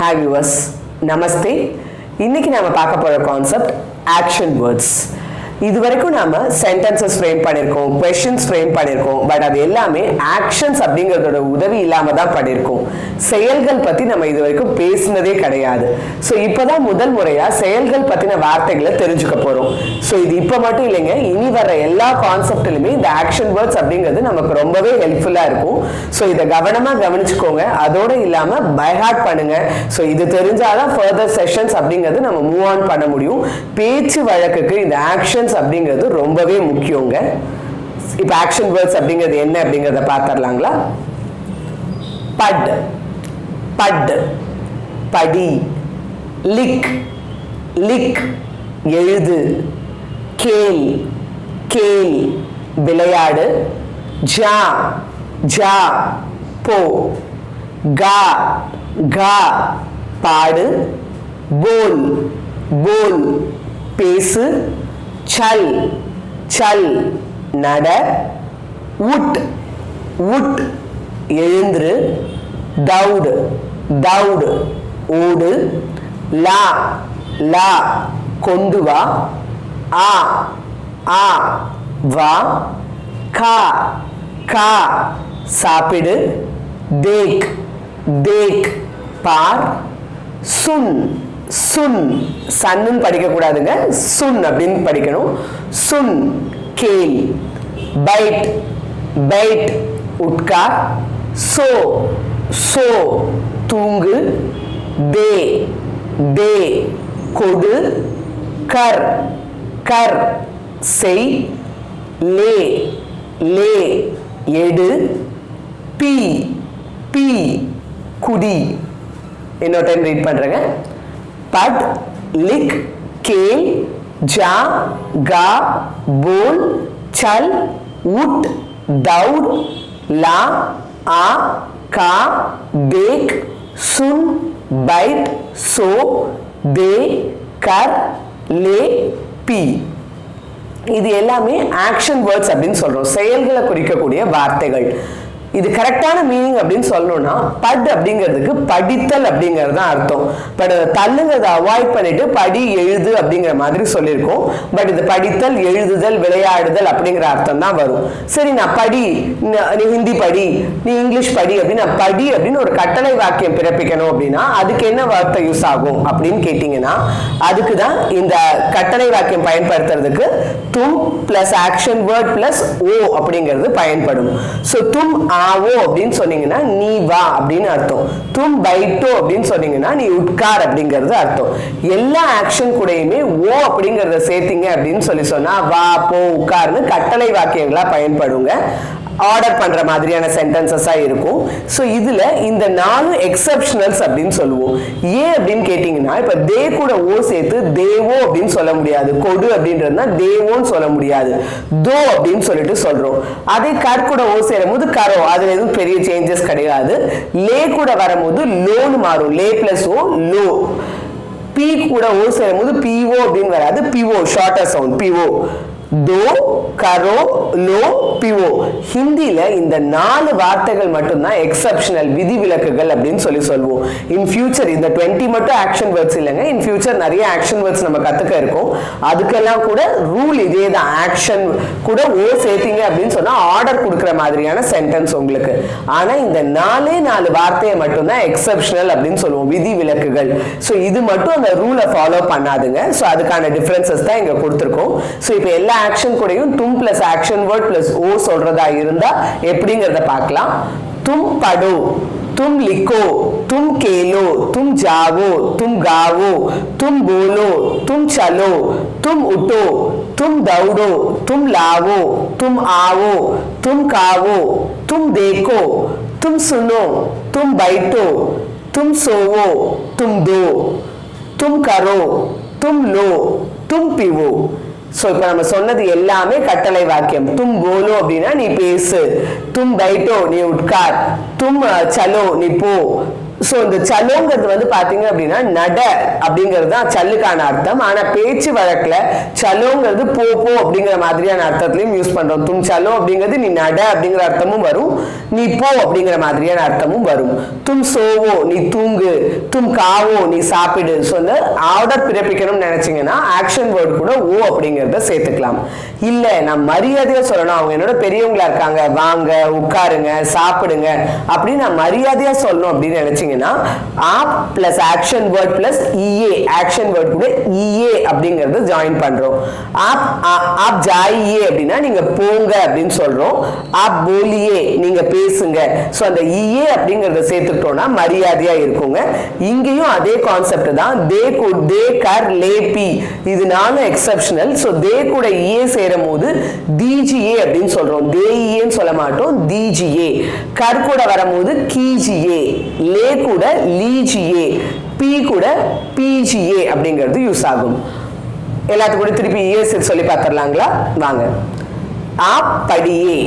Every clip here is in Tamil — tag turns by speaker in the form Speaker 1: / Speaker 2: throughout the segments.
Speaker 1: Hi viewers, Namaste. இன்னைக்கு நாம பார்க்க போற கான்செப்ட் ஆக்ஷன் வேர்ட்ஸ். இதுவரைக்கும் நாம சென்டென்சஸ் ஃப்ரேம் பண்ணிருக்கோம், क्वेश्चंस ஃப்ரேம் பண்ணிருக்கோம். பட் அது எல்லாமே ஆக்ஷன்ஸ் அப்படிங்கறதோட உதவி இல்லாம தான் பண்ணிருக்கோம். செயல்கள் பத்தி நம்ம இதுவரைக்கும் பேசினதே கிடையாது. சோ இப்போதான் முதல் முறையா செயல்கள் பத்தின வார்த்தைகளை தெரிஞ்சுக்க போறோம். சோ இது இப்ப மட்டும் இல்லைங்க, இனி வர எல்லா கான்செப்ட்லயுமே இந்த ஆக்ஷன் வேர்ட்ஸ் அப்படிங்கிறது நமக்கு ரொம்பவே ஹெல்ப்ஃபுல்லா இருக்கும். சோ இதை கவனமா கவனிச்சுக்கோங்க. அதோட இல்லாம பை ஹார்ட் பண்ணுங்க. சோ இது தெரிஞ்சாதான் ஃபர்தர் செஷன்ஸ் அப்படிங்கிறது நம்ம மூவ் ஆன் பண்ண முடியும். பேச்சு வழக்குக்கு இந்த ஆக்ஷன் அப்படிங்கிறது ரொம்பவே முக்கியங்க. இப்ப ஆக்ஷன் வேர்ட்ஸ் அப்படிங்கிறது என்ன அப்படிங்கறத பார்த்தறலாங்களா? பட், பட், படி, லிக், லிக், எழுது, கேள், கேள், விளையாடு, ஜா, ஜா, போ, கா, கா, பாடு, போல், போல், பேசு, चल चल नड, उट उट எழுந்திரு, दौड़ दौड़ ஓடு, லா லா கொண்டு வா, ஆ ஆ வா, கா கா சாப்பிடு, தேக் தேக் பார், சுன் சுன் சன்னு படிக்க கூடாதுங்க, சுன் அப்படின்னு படிக்கணும். சுன் கேள், பைட் பைட் உட்கார், சோ சோ தூங்கு, தே தே கொடு, கர் கர் செய், லே லே எடு, பி பி குடி. இன்னொரு டைம் ரீட் பண்றேங்க. पढ़, लिख, खेल, जा, गा, बोल, चल, उठ, दौड़, ला, आ, का, देख, सुन, बैठ, सो, दे, कर, ले, पी. இது எல்லாமே ஆக்ஷன் வேர்ட்ஸ் அப்படின்னு சொல்றோம். செயல்களை குறிக்கக்கூடிய வார்த்தைகள். இது கரெக்டான மீனிங் அப்படின்னு சொல்லணும்னா பட் அப்படிங்கிறதுக்கு படித்தல் அப்படிங்கிறது தான் அர்த்தம். பட் அதை தள்ளுங்கிறத அவாய்ட் பண்ணிட்டு படி எழுது அப்படிங்கிற மாதிரி சொல்லியிருக்கோம். பட் இது படித்தல், எழுதுதல், விளையாடுதல் அப்படிங்கிற அர்த்தம் தான் வரும். சரி, நான் படி, நீ ஹிந்தி படி, நீ இங்கிலீஷ் படி அப்படின்னு நான் படி அப்படின்னு ஒரு கட்டளை வாக்கியம் பிறப்பிக்கணும் அப்படின்னா அதுக்கு என்ன வார்த்தை யூஸ் ஆகும் அப்படின்னு கேட்டீங்கன்னா அதுக்கு தான் இந்த கட்டளை வாக்கியம் பயன்படுத்துறதுக்கு தும் பிளஸ் ஆக்ஷன் வேர்ட் பிளஸ் ஓ அப்படிங்கிறது பயன்படும். ஸோ தும் ஆவோ அப்படின்னு சொன்னீங்கன்னா நீ வா அப்படின்னு அர்த்தம். தும் பைட்டோ அப்படின்னு சொன்னீங்கன்னா நீ உட்கார் அப்படிங்கிறது அர்த்தம். எல்லா ஆக்ஷன் கூடயுமே ஓ அப்படிங்கறத சேர்த்தீங்க அப்படின்னு சொன்னா வா, போ, உட்கார்னு கட்டளை வாக்கியங்களா பயன்படுங்க. ஆர்டர் பண்ற மாதிரியான சென்டென்சஸா இருக்கும். ஸோ இதுல இந்த 4 எக்ஸெப்ஷனல்ஸ் அப்படின்னு சொல்லுவோம். ஏன் அப்படின்னு கேட்டீங்கன்னா இப்ப தே கூட ஓ சேர்த்து தேவோ அப்படின்னு சொல்ல முடியாது. கொடு அப்படின்றதுனா தேவோன்னு சொல்ல முடியாது. தோ அப்படின்னு சொல்லிட்டு சொல்றோம். அதே கர் கூட ஓ சேரும் போது கரோ, அதுல எதுவும் பெரிய சேஞ்சஸ் கிடையாது. லே கூட வரும்போது லோன்னு மாறும். லே பிளஸ் ஓ லோ. பி கூட ஓ சேரும் போது பிஓ அப்படின்னு வராது. PO shorter sound, PO. दो, करो, लो, पिवो. ஹிந்தில இந்த 4 வார்த்தைகள் மட்டும் தான் எக்ஸெப்ஷனல், விதிவிலக்குகள் அப்படின்னு சொல்லுவோம். இன் ஃபியூச்சர் இந்த 20 மட்டும் ஆக்ஷன் வேர்ட்ஸ் இல்லைங்க. இன் ஃபியூச்சர் நிறைய ஆக்ஷன் வேர்ட்ஸ் நம்ம கத்துக்க இருக்கோம். அதுக்கெல்லாம் கூட ரூல் இதே தான். ஆக்ஷன் கூட ஓ சேர்த்தீங்க அப்படின்னு சொன்னா ஆர்டர் கொடுக்குற மாதிரியான சென்டென்ஸ் உங்களுக்கு. ஆனா இந்த 4 வார்த்தையை மட்டும் தான் எக்ஸெப்ஷனல் அப்படின்னு சொல்லுவோம், விதிவிலக்குகள். ஸோ இது மட்டும் அந்த ரூலை ஃபாலோ பண்ணாதுங்க. ஸோ அதுக்கான டிஃபரன்சஸ் தான் இங்க கொடுத்துருக்கோம். ஸோ இப்போ எல்லா ஆக்ஷன் கூடயும் தும் பிளஸ் ஆக்ஷன் வேர்ட் பிளஸ் ஓ சொல்றதா இருந்தா எப்படிங்கறத பார்க்கலாம். तुम पढ़ो, तुम लिखो, तुम खेलो, तुम जाओ, तुम गाओ, तुम बोलो, तुम चलो, तुम उठो, तुम दौड़ो, तुम लाओ, तुम आओ, तुम खाओ, तुम देखो, तुम सुनो, तुम बैठो, तुम सोवो, तुम दो, तुम करो, तुम लो, तुम पीवो. சோ இப்ப நம்ம சொன்னது எல்லாமே கட்டளை வாக்கியம். தும் போலோ அப்படின்னா நீ பேசு, தும் பைட்டோ நீ உட்கார், தும் சலோ நீ போ, ஸோ இந்த சலோங்கிறது வந்து பார்த்தீங்க அப்படின்னா நட அப்படிங்கிறது தான் சல்லுக்கான அர்த்தம். ஆனால் பேச்சு வழக்கில் சலோங்கிறது போ போ அப்படிங்கிற மாதிரியான அர்த்தத்திலையும் யூஸ் பண்ணுறோம். தும் சலோ அப்படிங்கிறது நீ நட அப்படிங்கிற அர்த்தமும் வரும், நீ போ அப்படிங்கிற மாதிரியான அர்த்தமும் வரும். தும் சோவோ நீ தூங்கு, தும் காவோ நீ சாப்பிடு. ஸோ இந்த ஆர்டர் பிறப்பிக்கணும்னு நினைச்சீங்கன்னா ஆக்ஷன் வேர்டு கூட ஓ அப்படிங்கிறத சேர்த்துக்கலாம். இல்லை நான் மரியாதையாக சொல்லணும், அவங்க என்னோட பெரியவங்களா இருக்காங்க, வாங்க உட்காருங்க சாப்பிடுங்க அப்படின்னு நான் மரியாதையாக சொல்லணும் அப்படின்னு நினைச்சீங்க ஆப் பிளஸ் ஆக்ஷன் வேர்ட் பிளஸ் இஏ, ஆக்ஷன் வேர்ட் கூட இஏ அப்படிங்கறது ஜாயின் பண்றோம். ஆப் ஜாயியே அப்படின்னா நீங்க போங்க அப்படின்னு சொல்றோம். ஆப் போலியே நீங்க பேசுங்க. சோ அந்த இஏ அப்படிங்கறத சேர்த்துட்டோம்னா மரியாதையா இருக்குங்க. இங்கேயும் அதே கான்செப்ட் தான். தே குட், தே கர், லேபி இதனால எக்ஸெப்ஷனல். சோ தே கூட இஏ சேரும் போது டிஜிஏ அப்படின்னு சொல்றோம். தேஇஏன்னு சொல்ல மாட்டோம், டிஜிஏ. கர் கூட வரும்போது கீஜிஏ, லே கூட லீஜியே, பி கூட பிஜிஏ அப்படிங்கிறது யூஸ் ஆகும். எல்லாத்துக்கும் கூட திருப்பி ஏ சொல்லி பார்த்துடலாங்களா? வாங்க. ஆப் படியே,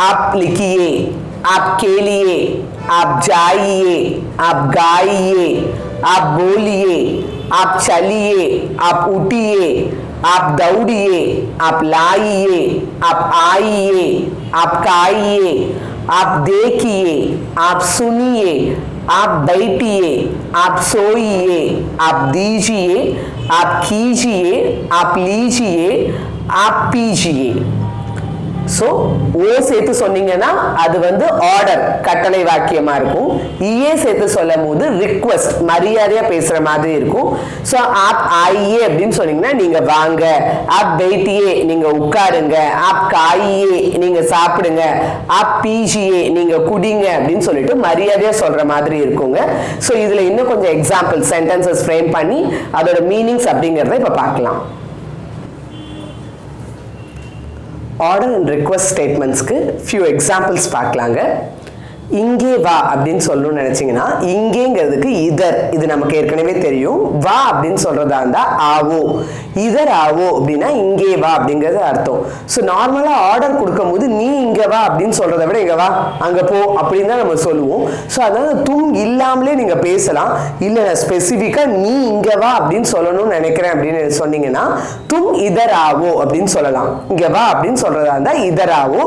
Speaker 1: ஆப் லிக்கியே, ஆப் கேலியே, ஆப் ஜாயியே, ஆப் गाइए, आप बोलिए, आप चलिए, आप उठिए, आप दौड़िए, आप लाइए, आप आइए, आप खाइए, आप देखिए, आप सुनिए, आप बैठिए, आप सोइए, आप दीजिए, आप कीजिए, आप लीजिए, आप पीजिए. ஸோ ஓ சேர்த்து சொன்னீங்கன்னா அது வந்து ஆர்டர் கட்டளை வாக்கியமா இருக்கும். இஏ சேர்த்து சொல்லும் போது ரிக்வெஸ்ட் மரியாதையா பேசுற மாதிரி இருக்கும். ஸோ ஆப் ஆயியே அப்படின்னு சொன்னீங்கன்னா நீங்க வாங்க, ஆப் பெய்டியே நீங்க உட்காருங்க, ஆப் காயியே நீங்க சாப்பிடுங்க, ஆப் பீஜியே நீங்க குடிங்க அப்படின்னு சொல்லிட்டு மரியாதையா சொல்ற மாதிரி இருக்குங்க. ஸோ இதுல இன்னும் கொஞ்சம் எக்ஸாம்பிள் சென்டென்சஸ் ஃப்ரேம் பண்ணி அதோட மீனிங்ஸ் அப்படிங்கிறத இப்ப பார்க்கலாம். ஆர்டர் அண்ட் ரிக்வெஸ்ட் ஸ்டேட்மெண்ட்ஸ்க்கு ஃபியூ எக்ஸாம்பிள்ஸ் பார்க்கலாங்க. இங்கே வா அப்படின்னு சொல்லணும்னு நினைச்சீங்கன்னா இங்கேங்கிறதுக்கு இதர், இது நமக்கு ஏற்கனவே தெரியும். வா அப்படின்னு சொல்றதா இருந்தா ஆவோ, இதர் ஆவோ அப்படின்னா இங்கே வா அப்படிங்கிறது அர்த்தம். ஸோ நார்மலா ஆர்டர் கொடுக்கும் போது நீ இங்க வா அப்படின்னு சொல்றதை விட இங்க வா அங்க போ அப்படின்னு தான் நம்ம சொல்லுவோம். ஸோ அதனால தும் இல்லாமலே நீங்க பேசலாம். இல்லை நான் ஸ்பெசிஃபிக்கா நீ இங்க வா அப்படின்னு சொல்லணும்னு நினைக்கிறேன் அப்படின்னு சொன்னீங்கன்னா தும் இதர் ஆவோ அப்படின்னு சொல்லலாம். இங்க வா அப்படின்னு சொல்றதா இருந்தா இதர் ஆவோ,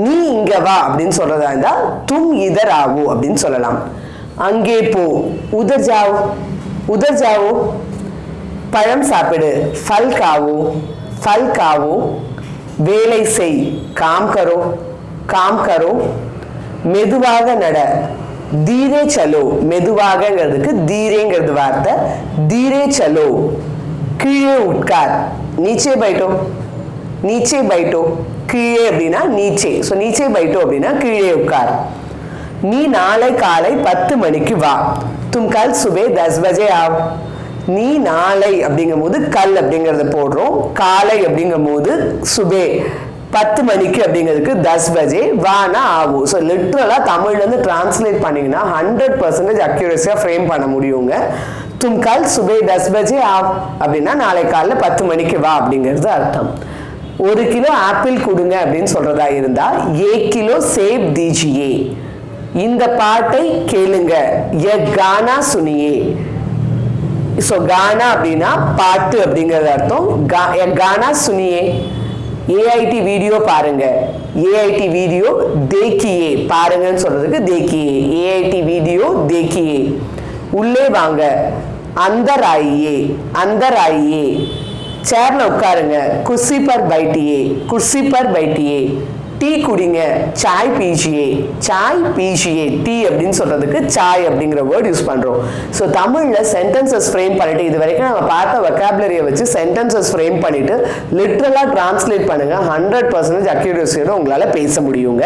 Speaker 1: நீ இங்க வா அப்படின்னு சொல்றதா இருந்தா தும் इधर आओ அப்படின்னு சொல்லலாம். அங்கே போ, उधर जाओ, उधर जाओ. பழம் சாப்பிடு, फल खाओ, फल खाओ. வேலை செய், काम करो, काम करो. மெதுவாக நட, धीरे चलो. மெதுவாகங்கிறதுக்கு धीरेங்கிறது வார்த்தை, धीरे चलो. கீழே உட்கார், नीचे बैठो, नीचे बैठो. கீழே அப்படின்னா நீச்சே. ஸோ நீச்சே बैठो அப்படின்னா கீழே உட்கார். நீ நாளை காலை 10 மணிக்கு வா, தும் கல் சுபே 10 பஜே ஆவ். நீ நாளை அப்படிங்கும் போது கல் அப்படிங்கறத போடுறோம், காலை அப்படிங்கும் போது சுபே 10 மணிக்கு அப்படிங்கிறதுக்கு 10 பஜே வானா ஆகும். ஸோ லிட்ரலா தமிழ்ல இருந்து டிரான்ஸ்லேட் பண்ணீங்கன்னா 100% அக்யூரஸியா ஃப்ரேம் பண்ண முடியுங்க. தும் கல் சுபே 10 பஜே ஆவ் அப்படின்னா நாளை காலைல 10 மணிக்கு வா அப்படிங்கிறது அர்த்தம். 1 கிலோ ஆப்பிள் கொடுங்க அப்படின்னு சொல்றதா இருந்தா 1 கிலோ சேப் தீஜியே. இந்த பாட்டை கேளுங்க, ये गाना सुनिए. सो गाना அப்படின்னா பாட்டு அப்படிங்கிறது அர்த்தம். ये गाना सुनिए. ஏஐடி வீடியோ பாருங்க, ஏஐடி வீடியோ देखिए. பாருங்கன்னு சொல்றதுக்கு देखिए, ஏஐடி வீடியோ देखिए. உள்ளே வாங்க, अंदर आइए, अंदर आइए. சேர்ல உட்காருங்க, कुर्सी पर बैठिए, कुर्सी पर बैठिए. டீ குடிங்க, சாய் பீஜியே, சாய் பீஜியே. டீ அப்படின்னு சொல்றதுக்கு சாய் அப்படிங்கிற வேர்ட் யூஸ் பண்றோம். ஸோ தமிழ்ல சென்டென்சஸ் ஃப்ரேம் பண்ணிட்டு இது வரைக்கும் நம்ம பார்த்த வொக்காபுலரியை வச்சு சென்டென்சஸ் ஃப்ரேம் பண்ணிட்டு லிட்ரலா டிரான்ஸ்லேட் பண்ணுங்க. 100% அக்யூரஸியோட உங்களால பேச முடியுங்க.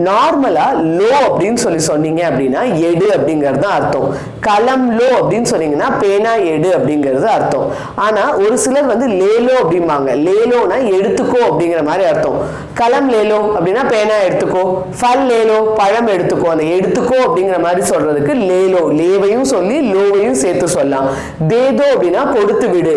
Speaker 1: நார்மலா லோ அப்படின்னு சொன்னீங்க அப்படின்னா எடு அப்படிங்கிறது தான் அர்த்தம். கலம் லோ அப்படின்னு சொன்னீங்கன்னா பேனா எடு அப்படிங்கிறது அர்த்தம். ஆனா ஒரு சிலர் வந்து லேலோ அப்படிம்பாங்க. லேலோனா எடுத்துக்கோ அப்படிங்கிற மாதிரி அர்த்தம். கலம் லேலோ அப்படின்னா பேனா எடுத்துக்கோ, ஃபல் லேலோ பழம் எடுத்துக்கோ. அந்த எடுத்துக்கோ அப்படிங்கிற மாதிரி சொல்றதுக்கு லேலோ, லேவையும் சொல்லி லோவையும் சேர்த்து சொல்லலாம். தேதோ அப்படின்னா கொடுத்து விடு.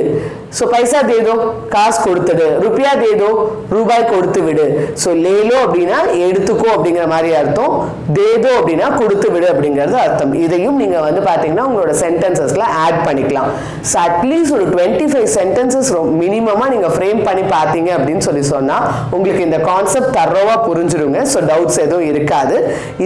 Speaker 1: ஸோ பைசா தேதோ காசு கொடுத்துடு, ருப்பியா தேதோ ரூபாய் கொடுத்து விடு. ஸோ லேலோ அப்படின்னா எடுத்துக்கோ அப்படிங்கிற மாதிரி அர்த்தம், தேதோ அப்படின்னா கொடுத்து விடு அப்படிங்கிறது அர்த்தம். இதையும் நீங்க வந்து பாத்தீங்கன்னா உங்களோட சென்டென்சஸ்ல ஆட் பண்ணிக்கலாம். ஸோ அட்லீஸ்ட் ஒரு 25 சென்டென்சஸ் மினிமமா நீங்க ஃப்ரேம் பண்ணி பார்த்தீங்க அப்படின்னு சொன்னா உங்களுக்கு இந்த கான்செப்ட் தரோவா புரிஞ்சிருங்க. ஸோ டவுட்ஸ் எதுவும் இருக்காது.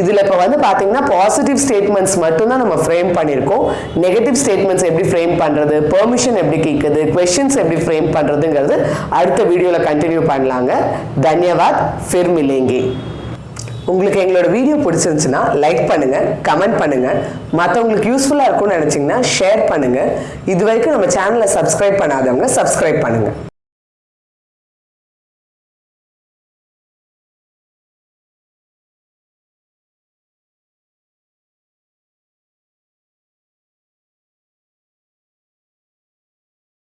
Speaker 1: இதுல இப்ப வந்து பாத்தீங்கன்னா பாசிட்டிவ் ஸ்டேட்மெண்ட்ஸ் மட்டும் தான் நம்ம ஃப்ரேம் பண்ணியிருக்கோம். நெகட்டிவ் ஸ்டேட்மெண்ட்ஸ் எப்படி ஃப்ரேம் பண்றது, பெர்மிஷன் எப்படி கேட்குது, क्वेश्चंस எப்படி ஃப்ரேம் பண்றதுங்கிறது அடுத்த வீடியோல கண்டினியூ பண்ணலாங்க. தன்யவாத், ஃபிர் மிலேंगे. உங்களுக்கு எங்களோட வீடியோ பிடிச்சிருந்துச்சுன்னா லைக் பண்ணுங்க, கமெண்ட் பண்ணுங்க, மற்றவங்களுக்கு யூஸ்ஃபுல்லா இருக்கும்னு நினைச்சீங்கன்னா ஷேர் பண்ணுங்க. இது வரைக்கும் நம்ம சேனலை சப்ஸ்கிரைப் பண்ணாதவங்க சப்ஸ்கிரைப் பண்ணுங்க.